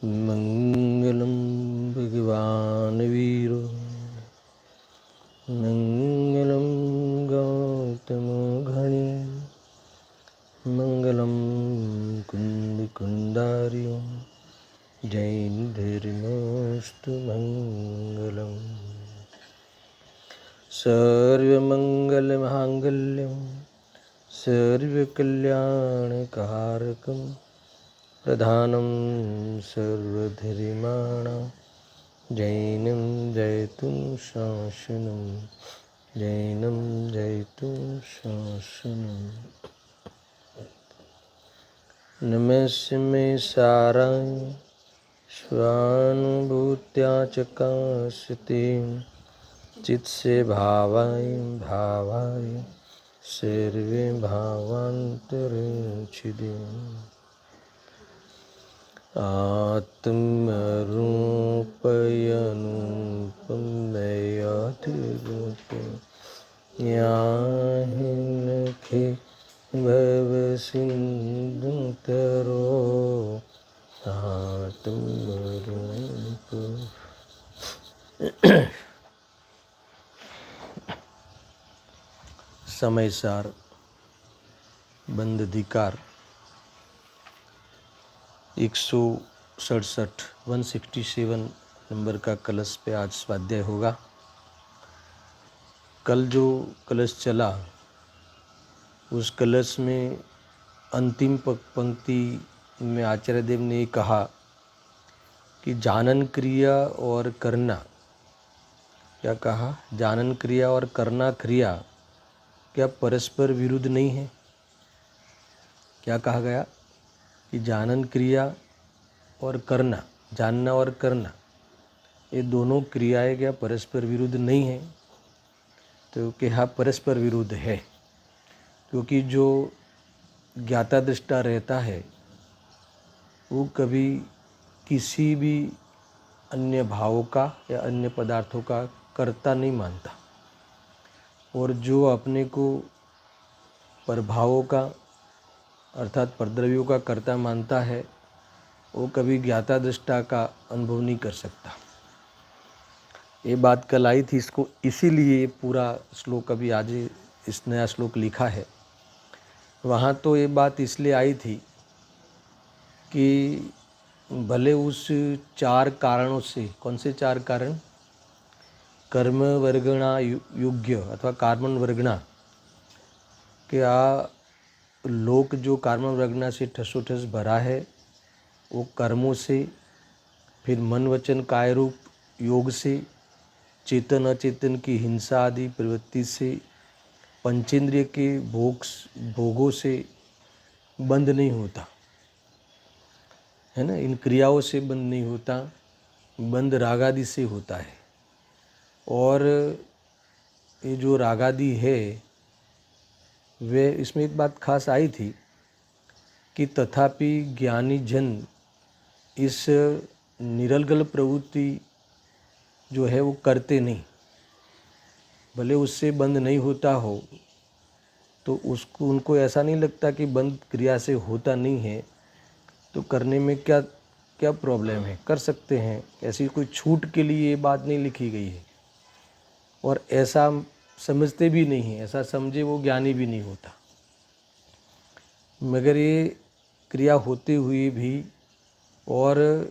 मंगलम भगवान वीरो मंगलम गौतम घनी मंगलम कुंद कुंडारियो जैनधर्मस्तु मंगलम सर्वमंगलमांगल्यं सर्वकल्याणकारकं प्रधानं सर्वधर्माणां जैनं जयतु शासनं जैनं जयतु शासनं नमस्य मे साराय स्वानुभूत्या चकाशते चित से भावाय भावाय सर्वे भावांतरिक्षिदे आत्मरूपयनुपम नयातिरूप याहिनखे भव सिंधु तरो आत्मरूप। समयसार बंद अधिकार 167 नंबर का कलश पे आज स्वाध्याय होगा। कल जो कलश चला उस कलश में अंतिम पंक्ति में आचार्य देव ने कहा कि जानन क्रिया और करना, क्या कहा, जानन क्रिया और करना क्रिया क्या परस्पर विरुद्ध नहीं है। क्या कहा गया कि जानन क्रिया और करना, जानना और करना, ये दोनों क्रियाएं क्या परस्पर विरुद्ध नहीं है। तो क्या परस्पर विरुद्ध है, क्योंकि जो ज्ञाता दृष्टा रहता है वो कभी किसी भी अन्य भावों का या अन्य पदार्थों का कर्ता नहीं मानता, और जो अपने को प्रभावों का अर्थात परद्रव्यों का कर्ता मानता है वो कभी ज्ञाता दृष्टा का अनुभव नहीं कर सकता। ये बात कल आई थी, इसको इसीलिए पूरा श्लोक अभी आज इस नया श्लोक लिखा है। वहाँ तो ये बात इसलिए आई थी कि भले उस 4 कारणों से, कौन से 4 कारण, कर्म वर्गणा योग्य अथवा कार्मन वर्गणा, क्या लोक जो कर्म वर्गणा से ठसोठस भरा है वो कर्मों से, फिर मन वचन काय रूप योग से, चेतन अचेतन की हिंसा आदि प्रवृत्ति से, पंचेंद्रिय के भोगों से बंद नहीं होता है ना। इन क्रियाओं से बंद नहीं होता, बंद रागादि से होता है। और ये जो रागादि है वे, इसमें एक बात खास आई थी कि तथापि ज्ञानी जन इस निरलगल प्रवृत्ति जो है वो करते नहीं। भले उससे बंद नहीं होता हो तो उसको, उनको ऐसा नहीं लगता कि बंद क्रिया से होता नहीं है तो करने में क्या क्या प्रॉब्लम है, कर सकते हैं। ऐसी कोई छूट के लिए ये बात नहीं लिखी गई है, और ऐसा समझते भी नहीं है। ऐसा समझे वो ज्ञानी भी नहीं होता। मगर ये क्रिया होते हुए भी और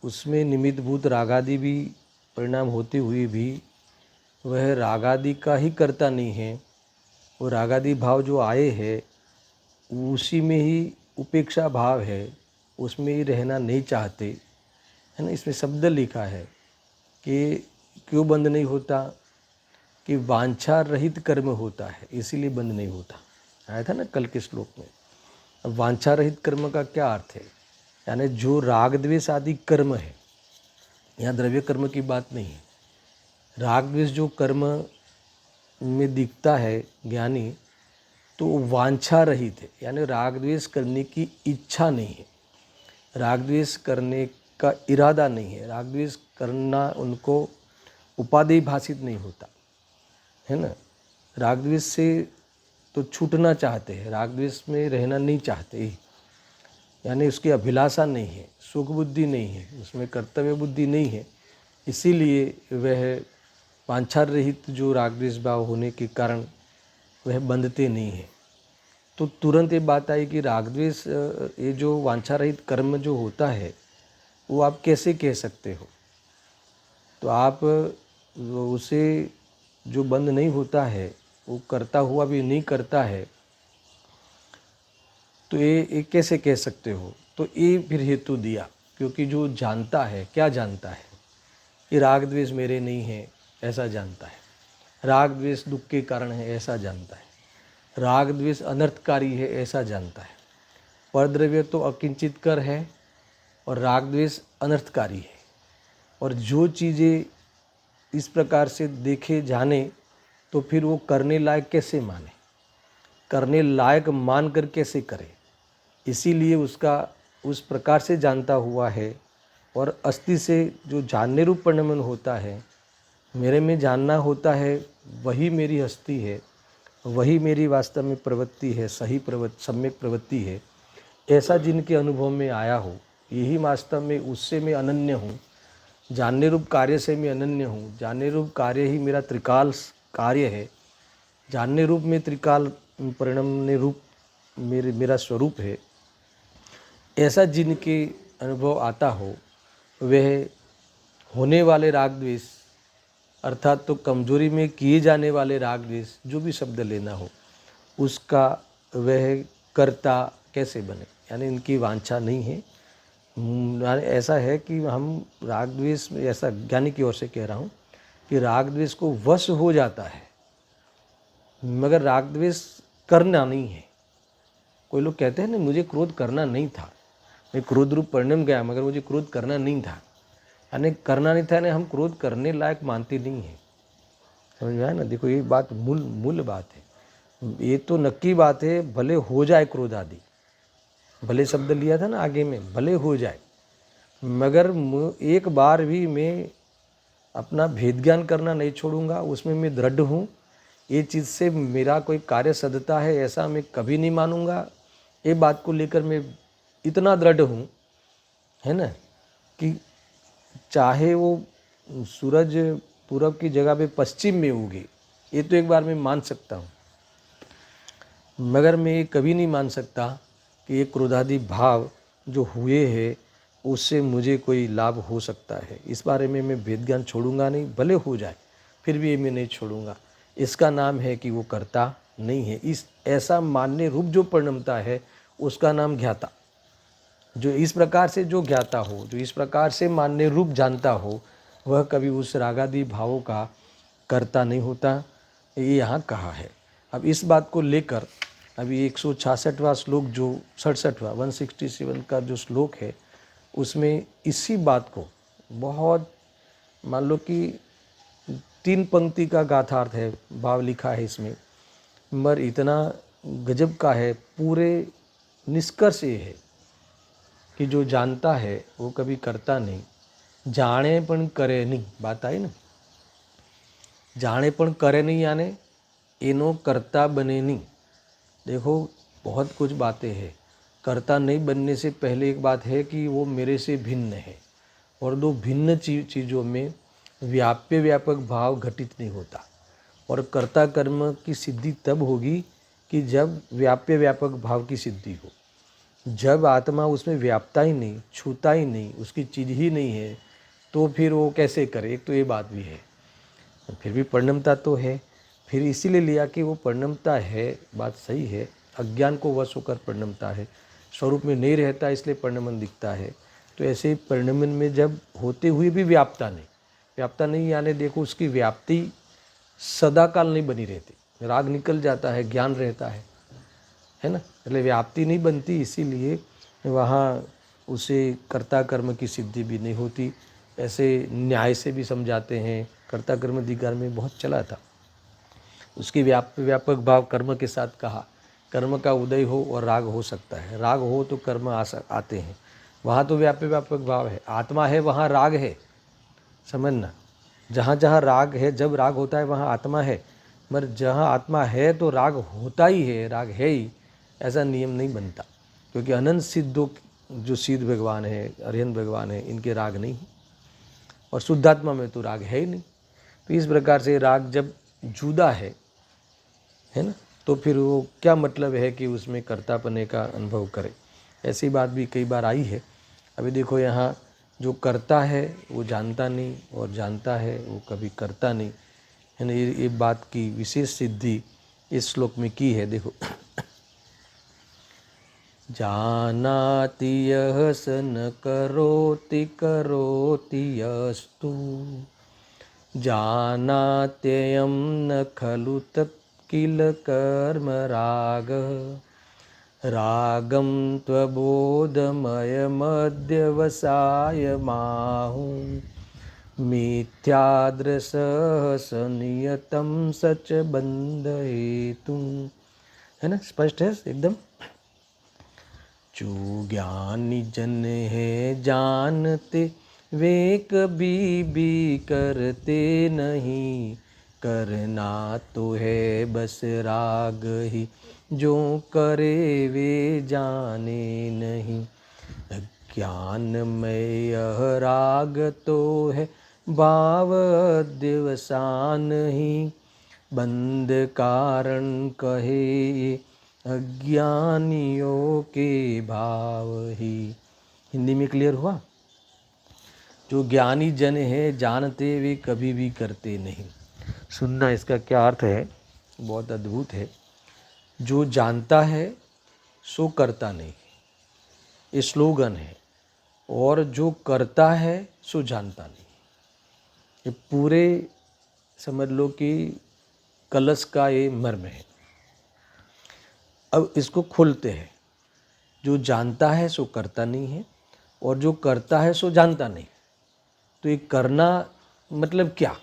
उसमें निमित्तभूत रागादि भी परिणाम होते हुए भी वह रागादि का ही करता नहीं है। वो रागादि भाव जो आए हैं उसी में ही उपेक्षा भाव है, उसमें ही रहना नहीं चाहते, है ना। इसमें शब्द लिखा है कि क्यों बंद नहीं होता, कि वांछा रहित कर्म होता है इसीलिए बंद नहीं होता। आया था ना कल के श्लोक में। अब वांछा रहित कर्म का क्या अर्थ है, यानी जो राग द्वेष आदि कर्म है, यहाँ द्रव्य कर्म की बात नहीं है। राग द्वेष जो कर्म में दिखता है ज्ञानी, तो वांछा रहित है, यानी राग द्वेष करने की इच्छा नहीं है, राग द्वेष करने का इरादा नहीं है, राग द्वेष करना उनको उपादेय भाषित नहीं होता है ना। राग द्वेष से तो छूटना चाहते हैं, राग द्वेष में रहना नहीं चाहते। यानी उसकी अभिलाषा नहीं है, सुख बुद्धि नहीं है, उसमें कर्तव्य बुद्धि नहीं है, इसीलिए वह वांछा रहित जो राग द्वेष भाव होने के कारण वह बंधते नहीं है। तो तुरंत ये बात आई कि राग द्वेष ये जो वांछा रहित कर्म जो होता है वो आप कैसे कह सकते हो। तो आप उसे जो बंद नहीं होता है वो करता हुआ भी नहीं करता है, तो ये कैसे कह सकते हो। तो ये फिर हेतु दिया, क्योंकि जो जानता है, क्या जानता है, ये राग द्वेष मेरे नहीं है ऐसा जानता है, राग द्वेष दुख के कारण है ऐसा जानता है, राग द्वेष अनर्थकारी है ऐसा जानता है। परद्रव्य तो अकिंचित कर है और राग द्वेष अनर्थकारी है। और जो चीज़ें इस प्रकार से देखे जाने तो फिर वो करने लायक कैसे माने, करने लायक मान कर कैसे करे। इसीलिए उसका उस प्रकार से जानता हुआ है। और अस्थि से जो जानने रूप परिणमन होता है, मेरे में जानना होता है, वही मेरी हस्ती है, वही मेरी वास्तव में प्रवृत्ति है, सही प्रवृत्ति, सम्यक प्रवृत्ति है, ऐसा जिनके अनुभव में आया हो, यही वास्तव में उससे मैं अनन्य हूँ। जानने रूप कार्य से मैं अनन्य हूँ, जानने रूप कार्य ही मेरा त्रिकाल कार्य है, जानने रूप में त्रिकाल परिणमने रूप मेरा स्वरूप है। ऐसा जिनके अनुभव आता हो, वह होने वाले राग द्वेष अर्थात तो कमजोरी में किए जाने वाले राग द्वेष, जो भी शब्द लेना हो, उसका वह कर्ता कैसे बने। यानी इनकी वांछा नहीं है। ऐसा है कि हम राग द्वेष में, ऐसा ज्ञानी की ओर से कह रहा हूँ कि राग द्वेष को वश हो जाता है, मगर राग द्वेष करना नहीं है। कोई लोग कहते हैं ना, मुझे क्रोध करना नहीं था, मैं क्रोध रूप परिणम गया मगर मुझे क्रोध करना नहीं था। यानी करना नहीं था, यानी हम क्रोध करने लायक मानते नहीं हैं। समझ में आया ना। देखो ये बात मूल बात है। ये तो नक्की बात है, भले हो जाए क्रोध आदि, भले शब्द लिया था ना आगे में, भले हो जाए, मगर एक बार भी मैं अपना भेद ज्ञान करना नहीं छोड़ूंगा, उसमें मैं दृढ़ हूँ। ये चीज़ से मेरा कोई कार्य सदता है ऐसा मैं कभी नहीं मानूंगा। ये बात को लेकर मैं इतना दृढ़ हूँ, है ना, कि चाहे वो सूरज पूरब की जगह पे पश्चिम में उगे, ये तो एक बार मैं मान सकता हूँ, मगर मैं ये कभी नहीं मान सकता कि ये क्रोधादि भाव जो हुए हैं उससे मुझे कोई लाभ हो सकता है। इस बारे में मैं भेद ज्ञान छोड़ूंगा नहीं, भले हो जाए फिर भी ये मैं नहीं छोड़ूंगा। इसका नाम है कि वो कर्ता नहीं है। इस ऐसा मानने रूप जो परिणमता है उसका नाम ज्ञाता। जो इस प्रकार से जो ज्ञाता हो, जो इस प्रकार से मानने रूप जानता हो, वह कभी उस रागादि भावों का कर्ता नहीं होता। ये यहाँ कहा है। अब इस बात को लेकर अभी 166वां श्लोक, जो 67वां 167 का जो श्लोक है, उसमें इसी बात को बहुत, मान लो कि 3 पंक्ति का गाथार्थ है, भाव लिखा है इसमें, मगर इतना गजब का है। पूरे निष्कर्ष ये है कि जो जानता है वो कभी करता नहीं, जाने पण करे नहीं। बात आई ना, जाने पण करे नहीं, यानी एनो करता बने नहीं। देखो बहुत कुछ बातें हैं। कर्ता नहीं बनने से पहले एक बात है कि वो मेरे से भिन्न है, और दो भिन्न चीज़ों में व्याप्य व्यापक भाव घटित नहीं होता। और कर्ता कर्म की सिद्धि तब होगी कि जब व्याप्य व्यापक भाव की सिद्धि हो। जब आत्मा उसमें व्यापता ही नहीं, छूता ही नहीं, उसकी चीज़ ही नहीं है, तो फिर वो कैसे करे। एक तो ये बात भी है, फिर भी परिणमता तो है। फिर इसीलिए लिया कि वो परिणमता है, बात सही है, अज्ञान को वश होकर परिणमता है, स्वरूप में नहीं रहता इसलिए परिणमन दिखता है। तो ऐसे ही परिणमन में जब होते हुए भी व्याप्ता नहीं, यानी देखो उसकी व्याप्ति सदाकाल नहीं बनी रहती, राग निकल जाता है, ज्ञान रहता है ना, इसलिए व्याप्ति नहीं बनती। इसीलिए वहाँ उसे कर्ता कर्म की सिद्धि भी नहीं होती। ऐसे न्याय से भी समझाते हैं, कर्ता कर्म अधिकार में बहुत चला था। उसकी व्यापक भाव कर्म के साथ कहा, कर्म का उदय हो और राग हो सकता है, राग हो तो कर्म आते हैं। वहाँ तो व्यापक भाव है, आत्मा है वहाँ राग है, समझना। जहाँ जहाँ राग है, जब राग होता है वहाँ आत्मा है, मगर जहाँ आत्मा है तो राग होता ही है, राग है ही, ऐसा नियम नहीं बनता। क्योंकि अनंत सिद्धों जो सिद्ध भगवान है, अरिहंत भगवान है, इनके राग नहीं है, और शुद्धात्मा में तो राग है ही नहीं। तो इस प्रकार से राग जब जुदा है ना, तो फिर वो क्या मतलब है कि उसमें कर्तापने का अनुभव करे। ऐसी बात भी कई बार आई है। अभी देखो यहाँ जो करता है वो जानता नहीं, और जानता है वो कभी करता नहीं, है ना। ये बात की विशेष सिद्धि इस श्लोक में की है। देखो, जानाति यः स न करोति करोति यस्तु जानात्ययं न खलु तत् किल कर्म रागः रागं त्वबोधमयमध्यवसाय माहुं मिथ्यादृशः सनियतं सच बंध हेतु। है ना, स्पष्ट है एकदम। जो ज्ञानी जन है जानते वे कभी भी करते नहीं, करना तो है बस राग ही, जो करे वे जाने नहीं। अज्ञानमय यह राग तो है भाव दिवसान ही, बंध कारण कहे ये अज्ञानियों के भाव ही। हिंदी में क्लियर हुआ? जो ज्ञानी जन है जानते वे कभी भी करते नहीं। सुनना, इसका क्या अर्थ है, बहुत अद्भुत है। जो जानता है सो करता नहीं, ये स्लोगन है। और जो करता है सो जानता नहीं, ये पूरे समझ लो कि कलश का ये मर्म है। अब इसको खोलते हैं। जो जानता है सो करता नहीं है, और जो करता है सो जानता नहीं। तो ये करना मतलब क्या,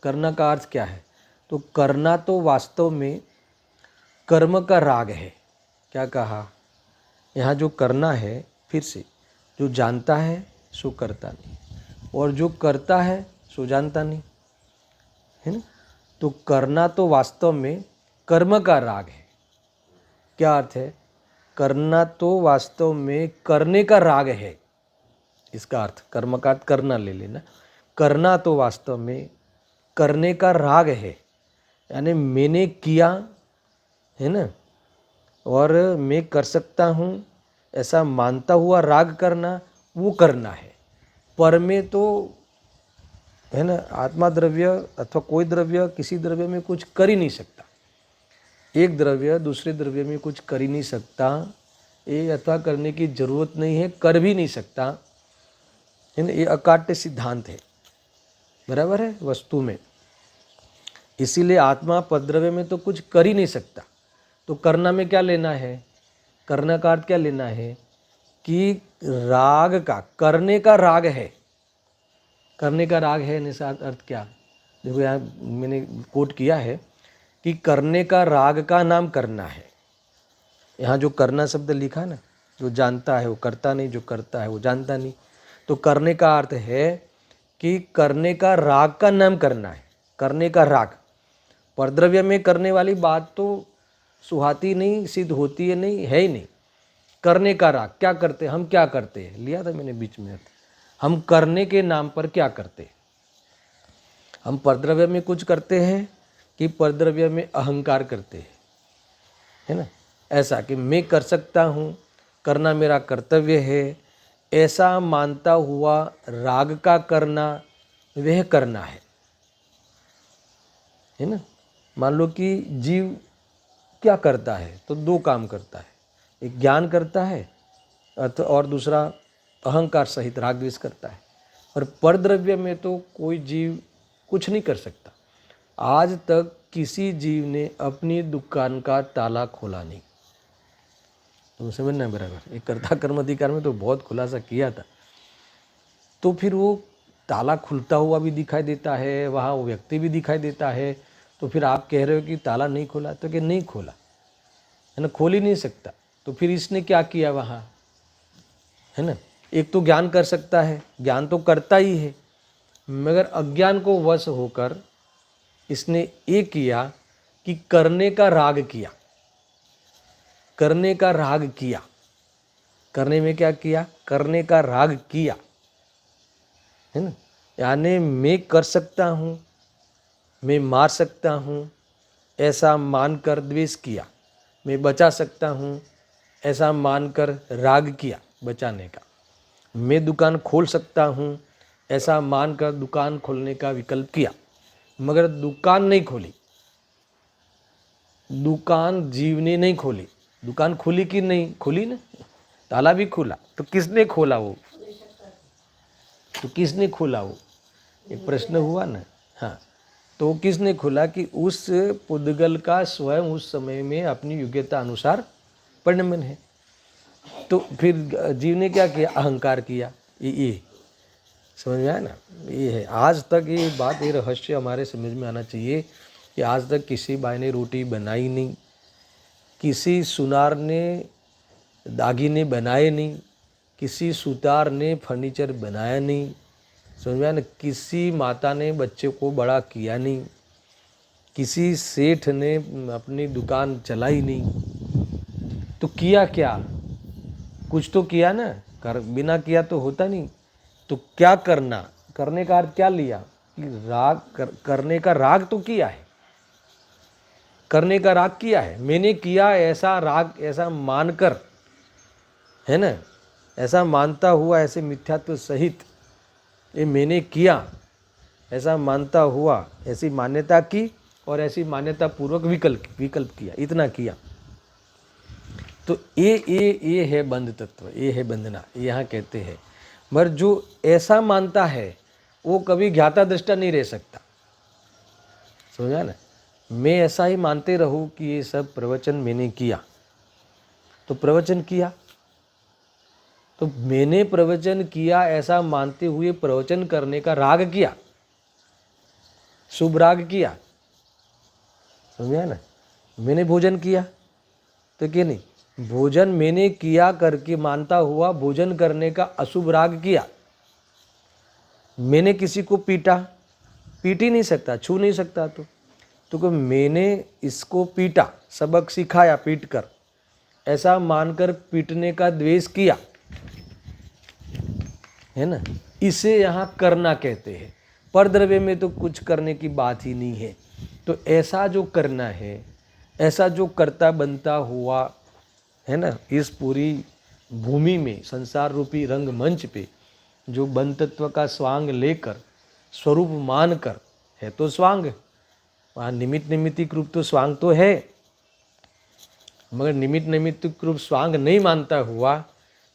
करना का अर्थ क्या है? तो करना तो वास्तव में कर्म का राग है। क्या कहा यहाँ? जो करना है, फिर से, जो जानता है सो करता नहीं, और जो करता है सो जानता नहीं, है ना। तो करना तो वास्तव में कर्म का राग है। क्या अर्थ है? करना तो वास्तव में करने का राग है, इसका अर्थ। कर्म का अर्थ करना ले लेना। करना तो वास्तव में करने का राग है, यानी मैंने किया, है ना, और मैं कर सकता हूँ ऐसा मानता हुआ राग करना, वो करना है। पर में तो, है ना, आत्मा द्रव्य अथवा कोई द्रव्य किसी द्रव्य में कुछ कर ही नहीं सकता। एक द्रव्य दूसरे द्रव्य में कुछ कर ही नहीं सकता, ये अथवा करने की जरूरत नहीं है, कर भी नहीं सकता, है ना। ये अकाट्य सिद्धांत है, बराबर है वस्तु में। इसीलिए आत्मा पद्रव्य में तो कुछ कर ही नहीं सकता। तो करना में क्या लेना है? करना का अर्थ क्या लेना है कि राग का, करने का राग है। करने का राग है निसार अर्थ क्या? देखो यहाँ मैंने कोट किया है कि करने का राग का नाम करना है। यहाँ जो करना शब्द लिखा ना, जो जानता है वो करता नहीं, जो करता है वो जानता नहीं। तो करने का अर्थ है कि करने का राग का नाम करना है। करने का राग, परद्रव्य में करने वाली बात तो सुहाती नहीं, सिद्ध होती है नहीं, है ही नहीं। करने का राग, क्या करते हम, क्या करते हैं, लिया था मैंने बीच में। हम करने के नाम पर क्या करते हैं? हम परद्रव्य में कुछ करते हैं कि परद्रव्य में अहंकार करते हैं, है ना। ऐसा कि मैं कर सकता हूँ, करना मेरा कर्तव्य है, ऐसा मानता हुआ राग का करना, वह करना है ना। मान लो कि जीव क्या करता है, तो दो काम करता है। एक ज्ञान करता है, और दूसरा अहंकार सहित राग द्वेष करता है। और परद्रव्य में तो कोई जीव कुछ नहीं कर सकता। आज तक किसी जीव ने अपनी दुकान का ताला खोला नहीं। तुम समझना बराबर। एक कर्ता कर्म अधिकार में तो बहुत खुलासा किया था। तो फिर वो ताला खुलता हुआ भी दिखाई देता है, वहाँ वो व्यक्ति भी दिखाई देता है। तो फिर आप कह रहे हो कि ताला नहीं खोला, तो कि नहीं खोला, है ना, खोल ही नहीं सकता। तो फिर इसने क्या किया वहाँ, है ना। एक तो ज्ञान कर सकता है, ज्ञान तो करता ही है, मगर अज्ञान को वश होकर इसने ये किया कि करने का राग किया, करने का राग किया। करने में क्या किया? करने का राग किया, है ना। यानी मैं कर सकता हूँ, मैं मार सकता हूँ, ऐसा मानकर द्वेष किया। मैं बचा सकता हूँ, ऐसा मानकर राग किया बचाने का। मैं दुकान खोल सकता हूँ, ऐसा मानकर दुकान खोलने का विकल्प किया, मगर दुकान नहीं खोली। दुकान जीव ने नहीं खोली। दुकान खुली कि नहीं खोली ना, ताला भी खोला। तो किसने खोला वो? तो किसने खोला वो? ये प्रश्न हुआ ना। हाँ, तो किसने खोला कि उस पुद्गल का स्वयं उस समय में अपनी योग्यता अनुसार परिणमन है। तो फिर जीव ने क्या किया? अहंकार किया। ये समझ में आया ना। ये है आज तक ये बात, ये रहस्य हमारे समझ में आना चाहिए कि आज तक किसी बाई ने रोटी बनाई नहीं, किसी सुनार ने दागीने बनाए नहीं, किसी सुतार ने फर्नीचर बनाया नहीं, समझ में आया ना। किसी माता ने बच्चे को बड़ा किया नहीं, किसी सेठ ने अपनी दुकान चलाई नहीं। तो किया क्या? कुछ तो किया ना। कर बिना किया तो होता नहीं। तो क्या करना? करने का अर्थ क्या लिया कि राग करने का राग तो किया है। करने का राग किया है, मैंने किया ऐसा राग, ऐसा मानकर, है ना, ऐसा मानता हुआ, ऐसे मिथ्यात्व सहित ये मैंने किया, ऐसा मानता हुआ, ऐसी मान्यता की और ऐसी मान्यता पूर्वक विकल्प किया, इतना किया। तो ये है बंध तत्व, ये है बंधना, यहाँ कहते हैं। मगर जो ऐसा मानता है वो कभी ज्ञाता दृष्टा नहीं रह सकता। समझा ना। मैं ऐसा ही मानते रहूं कि ये सब प्रवचन मैंने किया, तो प्रवचन किया, तो मैंने प्रवचन किया ऐसा मानते हुए प्रवचन करने का राग किया, शुभ राग किया। समझा ना। मैंने भोजन किया तो क्या नहीं, भोजन मैंने किया करके मानता हुआ भोजन करने का अशुभ राग किया। मैंने किसी को पीटा, पीट ही नहीं सकता, छू नहीं सकता। तो मैंने इसको पीटा, सबक सिखाया पीट कर, ऐसा मानकर पीटने का द्वेष किया, है ना। इसे यहाँ करना कहते हैं। परद्रव्य में तो कुछ करने की बात ही नहीं है। तो ऐसा जो करना है, ऐसा जो करता बनता हुआ है ना, इस पूरी भूमि में, संसार रूपी रंगमंच पे जो बन तत्व का स्वांग लेकर, स्वरूप मानकर, है तो स्वांग, वहाँ निमित्त निमित्तिक रूप तो स्वांग तो है, मगर निमित्त निमित्तिक रूप स्वांग नहीं मानता हुआ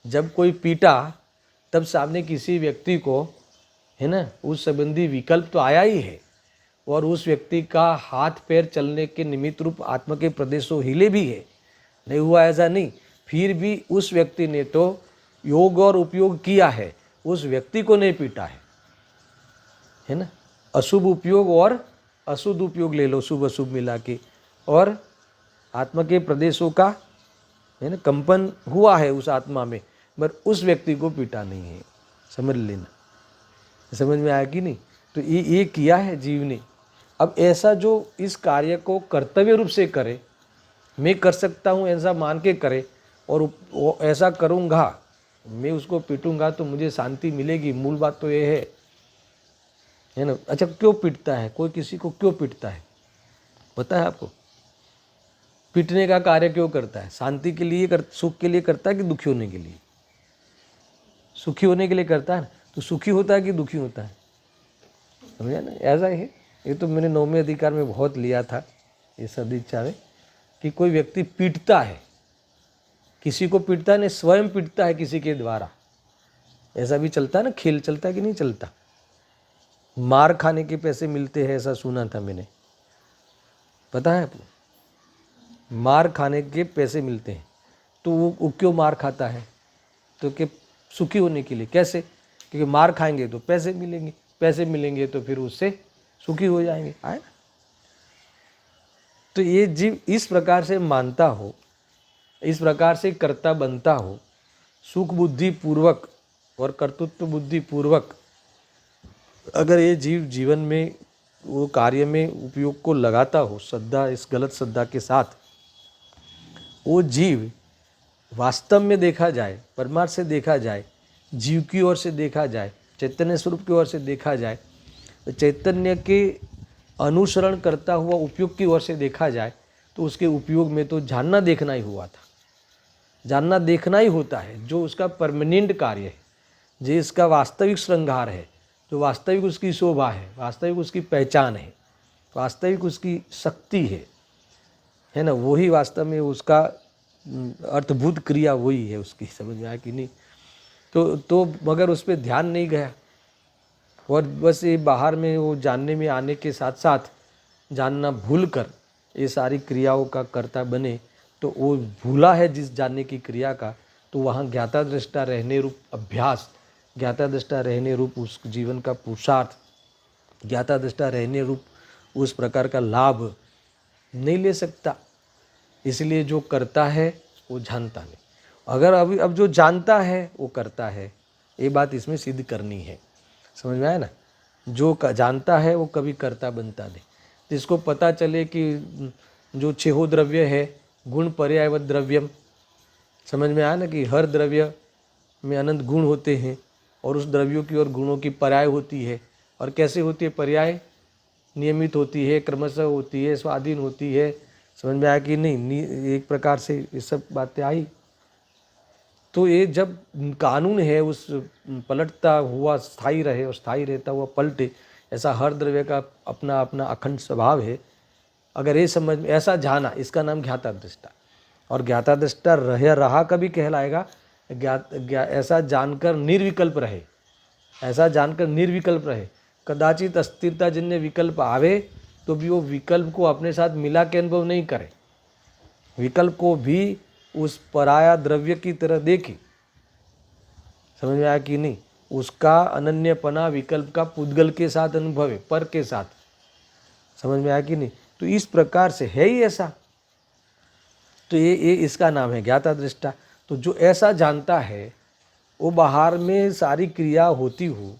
जब कोई पीटा, तब सामने किसी व्यक्ति को, है ना, उस संबंधी विकल्प तो आया ही है। और उस व्यक्ति का हाथ पैर चलने के निमित्त रूप आत्मा के प्रदेशों हिले भी है, नहीं हुआ ऐसा नहीं। फिर भी उस व्यक्ति ने तो योग और उपयोग किया है, उस व्यक्ति को नहीं पीटा है ना। अशुभ उपयोग और अशुद्ध उपयोग ले लो, शुभ अशुभ मिला के, और आत्मा के प्रदेशों का, है ना, कंपन हुआ है उस आत्मा में, पर उस व्यक्ति को पीटा नहीं है। समझ लेना, समझ में आया कि नहीं। तो ये किया है जीव ने। अब ऐसा जो इस कार्य को कर्तव्य रूप से करे, मैं कर सकता हूँ ऐसा मान के करे, और वो ऐसा करूँगा, मैं उसको पीटूंगा तो मुझे शांति मिलेगी, मूल बात तो ये है ना। अच्छा, क्यों पीटता है कोई? किसी को क्यों पीटता है पता है आपको? पीटने का कार्य क्यों करता है? शांति के लिए सुख के लिए करता है कि दुखी होने के लिए? सुखी होने के लिए करता है। तो सुखी होता है कि दुखी होता है? समझा ना, ऐसा ही है। ये तो मैंने 9वें अधिकार में बहुत लिया था, ये सदिच्छा में, कि कोई व्यक्ति पीटता है, किसी को पीटता है, नहीं स्वयं पीटता है किसी के द्वारा। ऐसा भी चलता है ना, खेल चलता है कि नहीं चलता? मार खाने के पैसे मिलते हैं, ऐसा सुना था मैंने, पता है आपको? मार खाने के पैसे मिलते हैं, तो वो क्यों मार खाता है? तो कि सुखी होने के लिए। कैसे? क्योंकि मार खाएंगे तो पैसे मिलेंगे, पैसे मिलेंगे तो फिर उससे सुखी हो जाएंगे, आए ना। तो ये जीव इस प्रकार से मानता हो, इस प्रकार से कर्ता बनता हो, सुख बुद्धि पूर्वक और कर्तृत्व बुद्धि पूर्वक अगर ये जीव जीवन में वो कार्य में उपयोग को लगाता हो, श्रद्धा, इस गलत श्रद्धा के साथ, वो जीव वास्तव में देखा जाए, परमार्थ से देखा जाए, जीव की ओर से देखा जाए, चैतन्य स्वरूप की ओर से देखा जाए, तो चैतन्य के अनुसरण करता हुआ उपयोग की ओर से देखा जाए, तो उसके उपयोग में तो जानना देखना ही हुआ था। जानना देखना ही होता है, जो उसका परमानेंट कार्य है, जो इसका वास्तविक श्रृंगार है, जो वास्तविक उसकी शोभा है, वास्तविक उसकी पहचान है, वास्तविक उसकी शक्ति है ना, वही वास्तव में उसका अर्थभूत क्रिया वही है उसकी। समझ में आया कि नहीं? तो मगर उस पर ध्यान नहीं गया, और बस ये बाहर में वो जानने में आने के साथ साथ जानना भूल कर ये सारी क्रियाओं का कर्ता बने, तो वो भूला है जिस जानने की क्रिया का, तो वहाँ ज्ञाता दृष्टा रहने रूप अभ्यास, ज्ञाता दृष्टा रहने रूप उस जीवन का पुरुषार्थ, ज्ञाता दृष्टा रहने रूप उस प्रकार का लाभ नहीं ले सकता। इसलिए जो करता है वो जानता नहीं। अगर अब जो जानता है वो करता है, ये बात इसमें सिद्ध करनी है। समझ में आया ना? जो जानता है वो कभी करता बनता नहीं। जिसको पता चले कि जो छहो द्रव्य है गुण पर्यायवत द्रव्यम, समझ में आया ना, कि हर द्रव्य में अनंत गुण होते हैं और उस द्रव्यों की और गुणों की पर्याय होती है। और कैसे होती है पर्याय? नियमित होती है, क्रमशः होती है, स्वाधीन होती है। समझ में आया कि नहीं? एक प्रकार से ये सब बातें आई। तो ये जब कानून है उस पलटता हुआ स्थायी रहे और स्थायी रहता हुआ पलटे, ऐसा हर द्रव्य का अपना अपना अखंड स्वभाव है। अगर ये समझ में ऐसा जाना, इसका नाम ज्ञाता दृष्टा। और ज्ञाता दृष्टा रहा कभी कहलाएगा ऐसा जानकर निर्विकल्प रहे, ऐसा जानकर निर्विकल्प रहे। कदाचित अस्थिरता जन्य विकल्प आवे तो भी वो विकल्प को अपने साथ मिला के अनुभव नहीं करे, विकल्प को भी उस पराया द्रव्य की तरह देखे। समझ में आया कि नहीं? उसका अनन्यपना विकल्प का पुद्गल के साथ अनुभव है, पर के साथ। समझ में आया कि नहीं? तो इस प्रकार से है ही ऐसा। तो ये इसका नाम है ज्ञाता दृष्टा। तो जो ऐसा जानता है वो बाहर में सारी क्रिया होती हो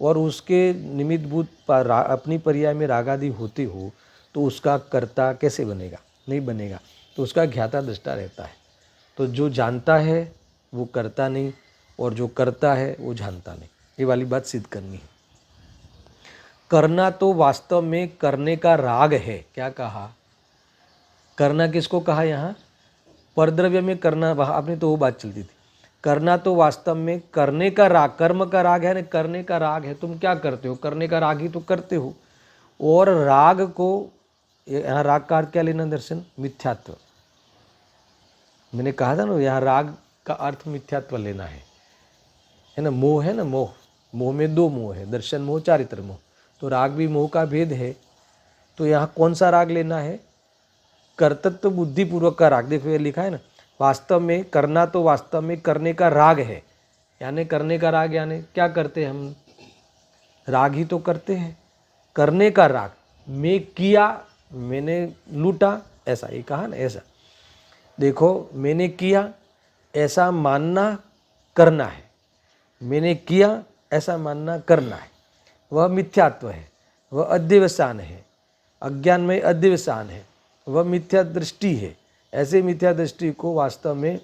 और उसके निमित्तभूत अपनी पर्याय में रागादि होते हो, तो उसका कर्ता कैसे बनेगा? नहीं बनेगा। तो उसका ज्ञाता दृष्टा रहता है। तो जो जानता है वो करता नहीं, और जो करता है वो जानता नहीं। ये वाली बात सिद्ध करनी है। करना तो वास्तव में करने का राग है। क्या कहा? करना किसको कहा यहाँ? परद्रव्य में करना, वहाँ आपने तो वो बात चलती थी। करना तो वास्तव में करने का राग, कर्म का राग है ना, करने का राग है। तुम क्या करते हो? करने का राग ही तो करते हो। और राग को, यहाँ राग का अर्थ क्या लेना दर्शन? मिथ्यात्व। मैंने कहा था ना, यहाँ राग का अर्थ मिथ्यात्व लेना है ना। मोह है ना, मोह, मोह में दो मोह है, दर्शन मोह, चारित्र मोह। तो राग भी मोह का भेद है। तो यहाँ कौन सा राग लेना है? कर्तृत्व बुद्धिपूर्वक का राग। देखो ये लिखा है ना, वास्तव में करना तो वास्तव में करने का राग है। यानी करने का राग यानी क्या करते हैं हम? राग ही तो करते हैं। करने का राग, मैं किया, मैंने लूटा, ऐसा ही कहा ना। ऐसा देखो, मैंने किया ऐसा मानना करना है, मैंने किया ऐसा मानना करना है। वह मिथ्यात्व है, वह अध्यवसान है, अज्ञान में अध्यवसान है, वह मिथ्या दृष्टि है। ऐसे मिथ्या दृष्टि को वास्तव में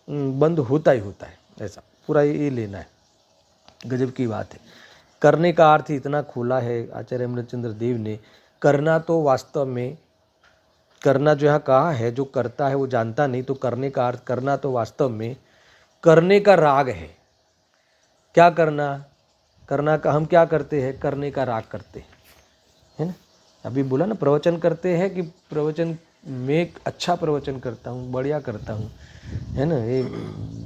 बंद होता ही होता है। ऐसा पूरा ये लेना है। गजब की बात है। करने का अर्थ इतना खुला है आचार्य अमृतचंद्र देव ने। करना तो वास्तव में, करना जो यहाँ कहा है, जो करता है वो जानता नहीं। तो करने का अर्थ, करना तो वास्तव में करने का राग है। क्या करना? करना का हम क्या करते हैं? करने का राग करते हैं, है ना। अभी बोला ना, प्रवचन करते हैं कि प्रवचन में अच्छा प्रवचन करता हूँ, बढ़िया करता हूँ, है ना। ये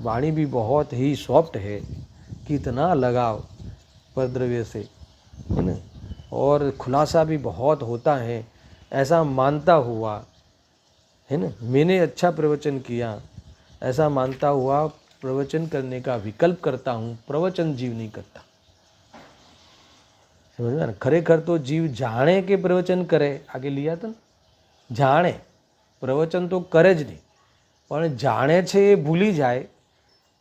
वाणी भी बहुत ही सॉफ्ट है, कितना लगाव परद्रव्य से, है ना। और खुलासा भी बहुत होता है, ऐसा मानता हुआ, है ना। मैंने अच्छा प्रवचन किया ऐसा मानता हुआ प्रवचन करने का विकल्प करता हूँ, प्रवचन जीव नहीं करता। समझ में? खरेखर तो जीव जाने के प्रवचन करे। आगे लिया था, जाने प्रवचन तो करे ज नहीं, पण जाने छे ए भूली जाए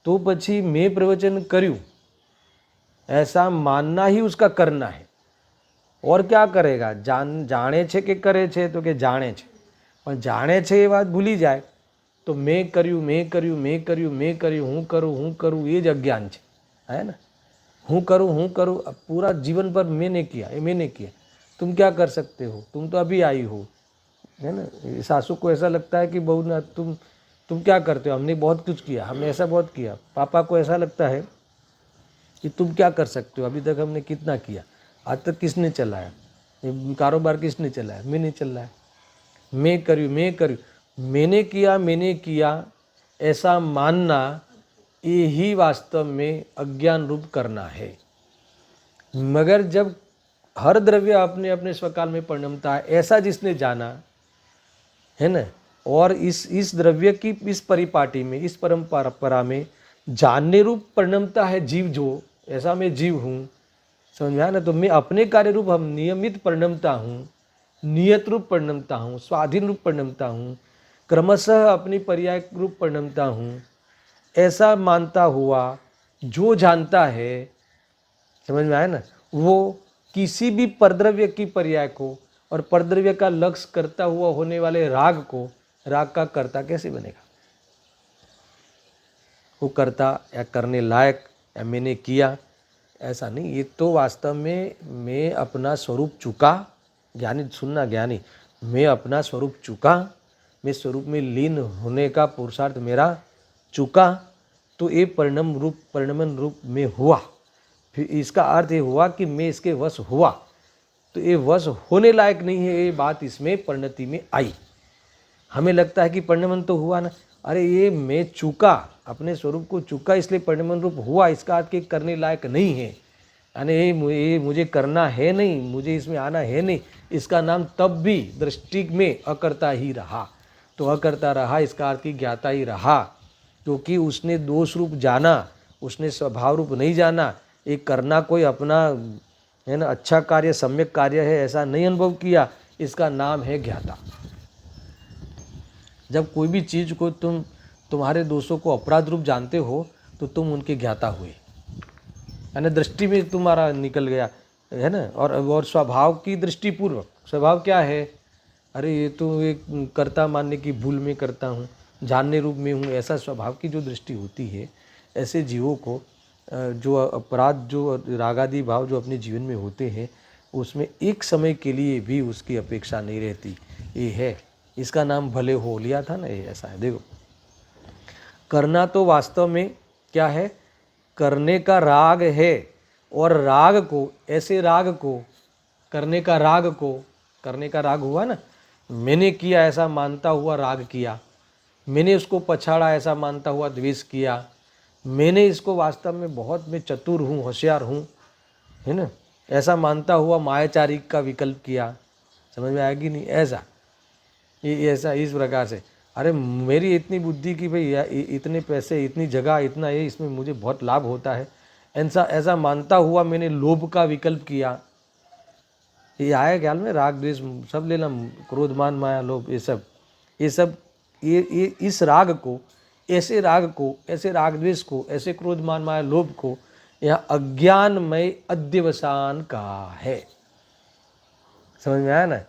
तो पछी मैं प्रवचन कर्યું ऐसा मानना ही उसका करना है। और क्या करेगा? जाने छे के करे छे? तो के जाने छे, पण जाने छे ये बात भूली जाए તો મેં કર્યું મેં કર્યું મેં કર્યું મેં કર્યું, હું કરું, એ જ અજ્ઞાન છે, है ना। હું કરું, अब पूरा जीवन भर मैंने किया, ये मैंने किया। तुम क्या कर सकते हो, तुम तो अभी आई हो, है ना। सासू को ऐसा लगता है कि बहू ना तुम क्या करते हो, हमने बहुत कुछ किया, हमने ऐसा बहुत किया। पापा को ऐसा लगता है कि तुम क्या कर सकते हो, अभी तक हमने कितना किया, आज तक किसने चलाया, ये कारोबार किसने चलाया, मैंने चलाया। मैं करूँ, मैंने किया ऐसा मानना, ये ही वास्तव में अज्ञान रूप करना है। मगर जब हर द्रव्य अपने अपने स्वकाल में परिणमता है, ऐसा जिसने जाना है ना, और इस द्रव्य की इस परिपाटी में, इस परंपरा में जानने रूप परिणमता है जीव, जो ऐसा मैं जीव हूँ, समझ में आया ना। तो मैं अपने कार्य रूप हम नियमित परिणमता हूँ, नियत रूप परिणमता हूँ, स्वाधीन रूप परिणमता हूँ, क्रमशः अपनी पर्याय रूप परिणमता हूँ, ऐसा मानता हुआ जो जानता है, समझ में आया ना, वो किसी भी परद्रव्य की पर्याय को और परद्रव्य का लक्ष्य करता हुआ होने वाले राग को, राग का कर्ता कैसे बनेगा। वो करता या करने लायक या मैंने किया, ऐसा नहीं। ये तो वास्तव में मैं अपना स्वरूप चुका, ज्ञानी सुनना, ज्ञानी, मैं अपना स्वरूप चुका, मैं स्वरूप में लीन होने का पुरुषार्थ मेरा चुका, तो ये परिणमन रूप में हुआ। फिर इसका अर्थ ये हुआ कि मैं इसके वश हुआ, तो ये वश होने लायक नहीं है, ये बात इसमें परिणति में आई। हमें लगता है कि परिणमन तो हुआ ना, अरे ये मैं चुका, अपने स्वरूप को चुका, इसलिए परिणमन रूप हुआ, इसका अर्थ कि करने लायक नहीं है, यानी ये मुझे करना है नहीं, मुझे इसमें आना है नहीं। इसका नाम तब भी दृष्टि में अकर्ता ही रहा। तो अकर्ता रहा, इसका अर्थ कि ज्ञाता ही रहा, क्योंकि उसने दोष रूप जाना, उसने स्वभाव रूप नहीं जाना। ये करना कोई अपना, है ना, अच्छा कार्य, सम्यक कार्य है, ऐसा नहीं अनुभव किया, इसका नाम है ज्ञाता। जब कोई भी चीज़ को तुम्हारे दोषों को अपराध रूप जानते हो, तो तुम उनके ज्ञाता हुए, यानी दृष्टि में तुम्हारा निकल गया, है ना। और स्वभाव की दृष्टि पूर्वक, स्वभाव क्या है, अरे ये तो एक कर्ता मानने की भूल में करता हूँ, जानने रूप में हूँ, ऐसा स्वभाव की जो दृष्टि होती है, ऐसे जीवों को जो अपराध, जो रागादि भाव जो अपने जीवन में होते हैं, उसमें एक समय के लिए भी उसकी अपेक्षा नहीं रहती। ये है, इसका नाम भले हो लिया था ना, ये ऐसा है। देखो, करना तो वास्तव में क्या है, करने का राग है, और राग को, ऐसे राग को, करने का राग हुआ ना, मैंने किया ऐसा मानता हुआ राग किया, मैंने उसको पछाड़ा ऐसा मानता हुआ द्वेष किया, मैंने इसको वास्तव में बहुत मैं चतुर हूँ, होशियार हूँ, है ना, ऐसा मानता हुआ मायाचारी का विकल्प किया। समझ में आएगी नहीं, ऐसा ये ऐसा इस प्रकार से, अरे मेरी इतनी बुद्धि कि भाई इतने पैसे, इतनी जगह, इतना ये, इसमें मुझे बहुत लाभ होता है, ऐसा मानता हुआ मैंने लोभ का विकल्प किया। ये आया ख्याल में, राग द्वेष सब लेना, क्रोध मान माया लोभ, ये इस राग को, ऐसे राग द्वेष को, ऐसे क्रोध मान माया लोभ को यहाँ अज्ञानमय अध्यवसान का है। समझ में आया ना।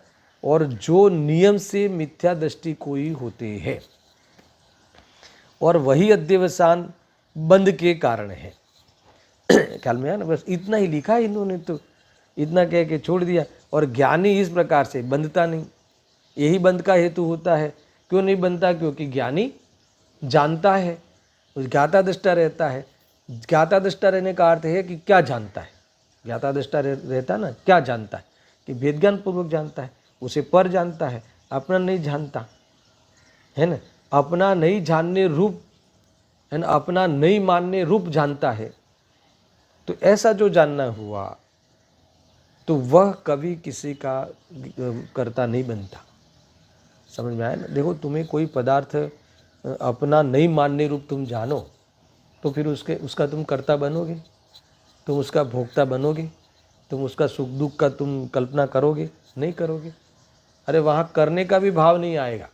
और जो नियम से मिथ्या दृष्टि कोई होते हैं, और वही अध्यवसान बंध के कारण है। ख्याल में आया ना। बस इतना ही लिखा है इन्होंने, तो इतना कह के छोड़ दिया। और ज्ञानी इस प्रकार से बंधता नहीं, यही बंध का हेतु होता है। क्यों नहीं बनता, क्योंकि ज्ञानी जानता है, ज्ञाता दृष्टा रहता है। ज्ञाता दृष्टा रहने का अर्थ है कि क्या जानता है, ज्ञाता दृष्टा रहता है ना, क्या जानता है, कि भेद ज्ञान पूर्वक जानता है, उसे पर जानता है, अपना नहीं जानता, है ना, अपना नहीं जानने रूप, है ना, अपना नहीं मानने रूप जानता है। तो ऐसा जो जानना हुआ, तो वह कभी किसी का कर्ता नहीं बनता। समझ में आया ना। देखो, तुम्हें कोई पदार्थ अपना नहीं मानने रूप तुम जानो, तो फिर उसका तुम कर्ता बनोगे, तुम उसका भोक्ता बनोगे, तुम उसका सुख दुख का तुम कल्पना करोगे, नहीं करोगे। अरे वहाँ करने का भी भाव नहीं आएगा।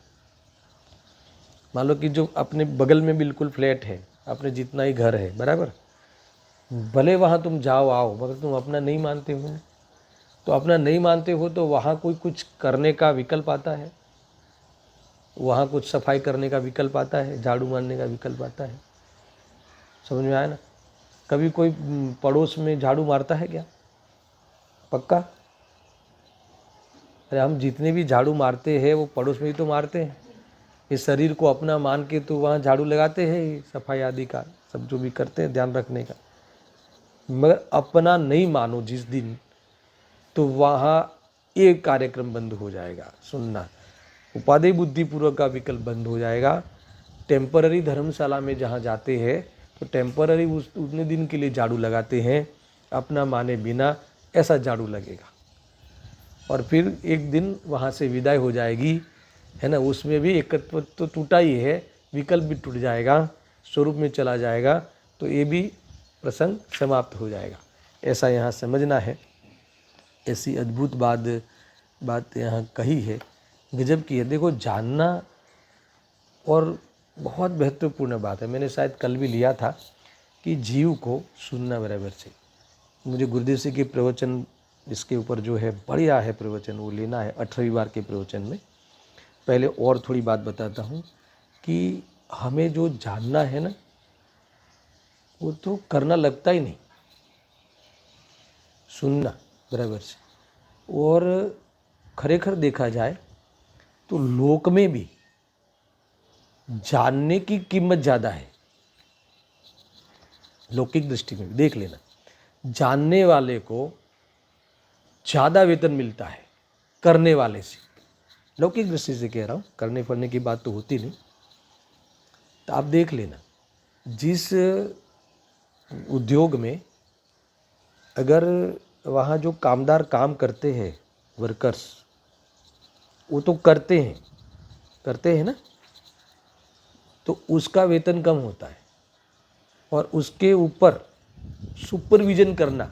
मान लो कि जो अपने बगल में बिल्कुल फ्लैट है, अपने जितना ही घर है, बराबर, भले वहाँ तुम जाओ आओ, मगर तुम अपना नहीं मानते हो ना। तो अपना नहीं मानते हो तो वहाँ कोई कुछ करने का विकल्प आता है, वहाँ कुछ सफाई करने का विकल्प आता है, झाड़ू मारने का विकल्प आता है। समझ में आया ना? कभी कोई पड़ोस में झाड़ू मारता है क्या? पक्का? अरे हम जितने भी झाड़ू मारते हैं वो पड़ोस में ही तो मारते हैं। इस शरीर को अपना मान के तो वहाँ झाड़ू लगाते हैं, सफाई आदि का सब जो भी करते हैं ध्यान रखने का। मगर अपना नहीं मानो जिस दिन, तो वहाँ एक कार्यक्रम बंद हो जाएगा। सुनना, उपादेय बुद्धिपूर्वक का विकल्प बंद हो जाएगा। टेम्पररी धर्मशाला में जहाँ जाते हैं तो टेम्पररी उतने दिन के लिए झाड़ू लगाते हैं, अपना माने बिना ऐसा झाड़ू लगेगा। और फिर एक दिन वहाँ से विदाई हो जाएगी, है ना। उसमें भी एकत्व तो टूटा ही है, विकल्प भी टूट जाएगा, स्वरूप में चला जाएगा, तो ये भी प्रसंग समाप्त हो जाएगा। ऐसा यहाँ समझना है। ऐसी अद्भुत बात यहाँ कही है, गजब की है। देखो, जानना और बहुत महत्वपूर्ण बात है। मैंने शायद कल भी लिया था कि जीव को सुनना बराबर से। मुझे गुरुदेव जी के प्रवचन इसके ऊपर जो है बढ़िया है प्रवचन, वो लेना है 18वीं बार के प्रवचन में। पहले और थोड़ी बात बताता हूँ कि हमें जो जानना है ना, वो तो करना लगता ही नहीं, सुनना बराबर से। और खरेखर देखा जाए तो लोक में भी जानने की कीमत ज़्यादा है। लौकिक दृष्टि में भी देख लेना, जानने वाले को ज़्यादा वेतन मिलता है करने वाले से। लौकिक दृष्टि से कह रहा हूँ, करने पड़ने की बात तो होती नहीं। तो आप देख लेना, जिस उद्योग में अगर वहाँ जो कामदार काम करते हैं, वर्कर्स, वो तो करते हैं ना, तो उसका वेतन कम होता है। और उसके ऊपर सुपरविजन करना,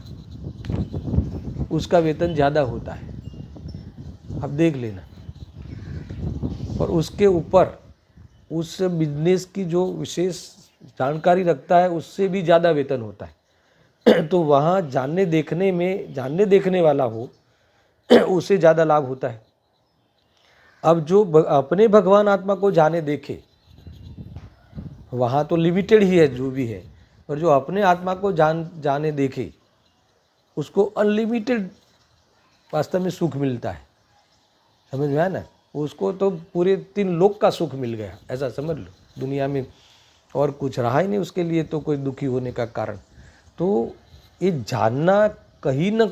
उसका वेतन ज़्यादा होता है। आप देख लेना। और उसके ऊपर उस बिजनेस की जो विशेष जानकारी रखता है, उससे भी ज़्यादा वेतन होता है। तो वहाँ जानने देखने वाला हो, उससे ज़्यादा लाभ होता है। अब जो अपने भगवान आत्मा को जाने देखे, वहाँ तो लिमिटेड ही है जो भी है। और जो अपने आत्मा को जाने देखे, उसको अनलिमिटेड वास्तव में सुख मिलता है। समझ में आया ना? उसको तो पूरे 3 लोक का सुख मिल गया, ऐसा समझ लो। दुनिया में और कुछ रहा ही नहीं उसके लिए तो कोई दुखी होने का कारण। तो ये जानना कहीं न